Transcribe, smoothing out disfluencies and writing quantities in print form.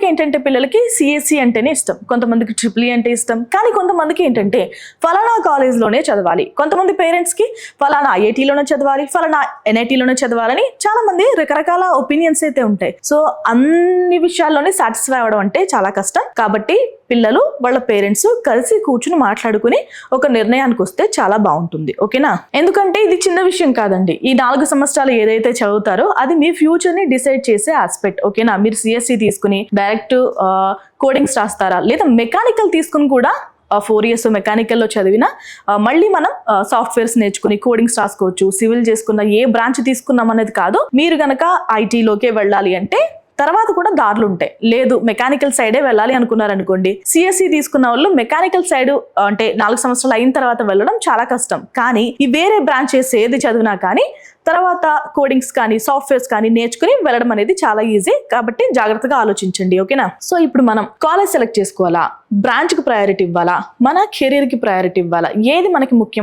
కొంతమందికి ఏంటంటే పిల్లలకి సిఎస్సి అంటేనే ఇష్టం, కొంతమందికి ట్రిపుల్ అంటే ఇష్టం, కానీ కొంతమందికి ఏంటంటే ఫలానా కాలేజ్లోనే చదవాలి, కొంతమంది పేరెంట్స్కి ఫలానా ఐఐటీలోనే చదవాలి, ఫలానా ఎన్ఐటీలోనే చదవాలని చాలా మంది రకరకాల ఒపీనియన్స్ అయితే ఉంటాయి. సో అన్ని విషయాల్లోనే సాటిస్ఫై అవ్వడం అంటే చాలా కష్టం. కాబట్టి పిల్లలు వాళ్ళ పేరెంట్స్ కలిసి కూర్చుని మాట్లాడుకుని ఒక నిర్ణయానికి వస్తే చాలా బాగుంటుంది. ఓకేనా? ఎందుకంటే ఇది చిన్న విషయం కాదండి. ఈ 4 సంవత్సరాలు ఏదైతే చదువుతారో అది మీ ఫ్యూచర్ ని డిసైడ్ చేసే ఆస్పెక్ట్. ఓకేనా? మీరు సిఎస్సి తీసుకుని డైరెక్ట్ కోడింగ్స్ రాస్తారా, లేదా మెకానికల్ తీసుకుని కూడా 4 years మెకానికల్లో చదివినా మళ్ళీ మనం సాఫ్ట్వేర్స్ నేర్చుకుని కోడింగ్స్ రాసుకోవచ్చు. సివిల్ చేసుకున్న ఏ బ్రాంచ్ తీసుకున్నాం అనేది కాదు. మీరు గనక ఐటీలోకే వెళ్ళాలి అంటే తర్వాత కూడా దారులు ఉంటాయి. లేదు మెకానికల్ సైడే వెళ్ళాలి అనుకున్నారనుకోండి, సిఎస్సి తీసుకున్న వాళ్ళు మెకానికల్ సైడ్ అంటే 4 సంవత్సరాలు అయిన తర్వాత వెళ్ళడం చాలా కష్టం. కానీ ఈ వేరే బ్రాంచెస్ ఏది చదివినా కానీ తర్వాత కోడింగ్స్ కానీ సాఫ్ట్వేర్స్ కానీ నేర్చుకుని వెళ్ళడం అనేది చాలా ఈజీ. కాబట్టి జాగ్రత్తగా ఆలోచించండి. ఓకేనా? సో ఇప్పుడు మనం కాలేజ్ సెలెక్ట్ చేసుకోవాలా, బ్రాంచ్కి ప్రయారిటీ ఇవ్వాలా, మన కెరీర్కి ప్రయారిటీ ఇవ్వాలా, ఏది మనకి ముఖ్యం